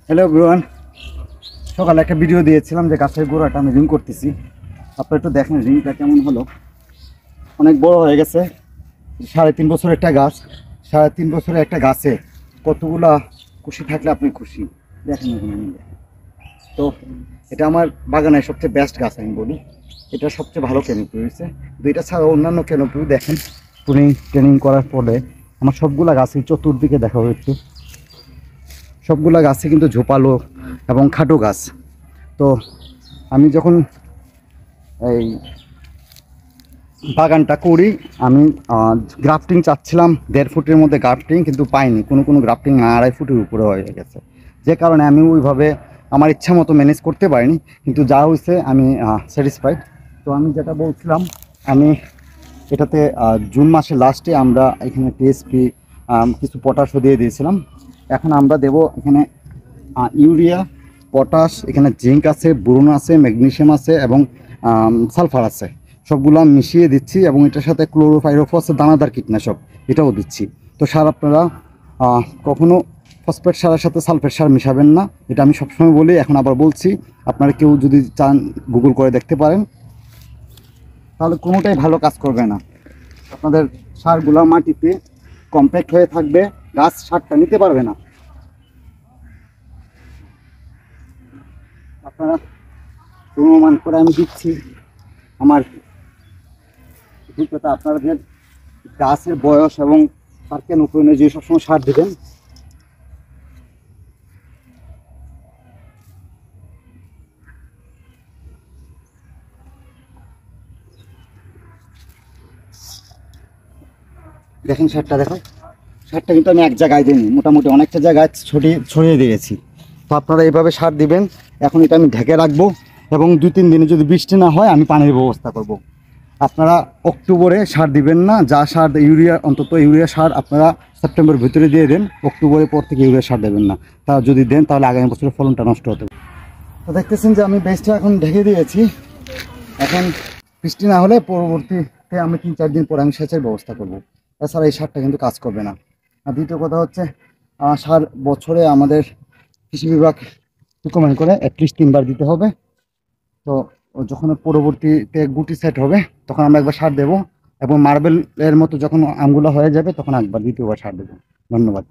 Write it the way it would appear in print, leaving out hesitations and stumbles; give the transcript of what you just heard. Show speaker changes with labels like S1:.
S1: Hello everyone, সকালে একটা video দিয়েছিলাম যে গাছের গোড়াটা আমি রিং করতেছি। আপনারা একটু দেখেন রিংটা কেমন হলো। অনেক বড় হয়ে গেছে। 3.5 বছরের একটা গাছ, 3.5 বছরের একটা গাছে কতগুলা খুশি থাকলে আপনি খুশি দেখেন এখানে নিয়ে। তো এটা আমার বাগানের সবচেয়ে বেস্ট গাছ আমি বলি। এটা সবচেয়ে ভালো ক্যানোপি হয়েছে। দুইটা ছাড়া অন্যান্য ক্যানোপিও দেখেন ট্রেনিং করার পরে আমার সবগুলা গাছের চতুর্দিকে দেখা হচ্ছে, সবগুলা গাছে কিন্তু ঝোপালো এবং খাটো গাছ। তো আমি যখন এই বাগানটা করি আমি গ্রাফটিং চাচ্ছিলাম 1.5 ফুটের মধ্যে গ্রাফটিং, কিন্তু পাইনি। কোনো গ্রাফটিং 2.5 ফুটের উপরে হয়ে গেছে, যে কারণে আমি ওইভাবে আমার ইচ্ছা মতো ম্যানেজ করতে পারিনি। কিন্তু যা হয়েছে আমি স্যাটিসফাইড। তো আমি যেটা বলছিলাম, আমি এটাতে জুন মাসের লাস্টে আমরা এখানে টিএসপি কিছু পটাশও দিয়ে দিয়েছিলাম। এখন আমরা দেব এখানে ইউরিয়া, পটাশ, এখানে জিঙ্ক আছে, বোরন আছে, ম্যাগনেসিয়াম আছে এবং সালফার আছে। সবগুলো মিশিয়ে দিচ্ছি এবং এটার সাথে ক্লোরোফাইরোফস দানাদার কীটনাশক এটাও দিচ্ছি। তো সার আপনারা কখনো ফসফেট সারের সাথে সালফেট সার মিশাবেন না, এটা আমি সবসময় বলি, এখন আবার বলছি। আপনারা কেউ যদি চান গুগল করে দেখতে পারেন, তাহলে কোনোটাই ভালো কাজ করবে না। আপনাদের সারগুলো মাটিতে কম্প্যাক্ট হয়ে থাকবে, গাছ সারটা নিতে পারবে না। আপনারা অনুমান করে আমি দিচ্ছি আমার অভিজ্ঞতা। আপনাদের গাছের বয়স এবং তার কেন উপরে যে সবসময় সার দেবেন। দেখেন সারটা, দেখো সারটা কিন্তু আমি এক জায়গায় দিইনি, মোটামুটি অনেকটা জায়গায় ছড়িয়ে দিয়েছি। তো আপনারা এইভাবে সার দিবেন। এখন এটা আমি ঢেকে রাখবো এবং 2-3 দিনে যদি বৃষ্টি না হয় আমি পানির ব্যবস্থা করব। আপনারা অক্টোবরে সার দিবেন না, যা সার ইউরিয়া, অন্তত ইউরিয়া সার আপনারা সেপ্টেম্বর ভিতরে দিয়ে দেন। অক্টোবরের পর থেকে ইউরিয়া সার দেবেন না, তা যদি দেন তাহলে আগামী বছরের ফলনটা নষ্ট হতে পারে। তো দেখতেছেন যে আমি বেসটা এখন ঢেকে দিয়েছি। এখন বৃষ্টি না হলে পরবর্তীতে আমি 3-4 দিন পরে আমি সেচের ব্যবস্থা করব। তাছাড়া এই সারটা কিন্তু কাজ করবে না। আর দ্বিতীয় কথা হচ্ছে, সার বছরে আমাদের কৃষি বিভাগ রিকমেন্ড করে অ্যাটলিস্ট 3 বার দিতে হবে। তো যখন পরবর্তীতে গুটি সেট হবে তখন আমরা একবার সার দেবো এবং মার্বেলের মতো যখন আমগুলো হয়ে যাবে তখন একবার দ্বিতীয়বার সার দেবো। ধন্যবাদ।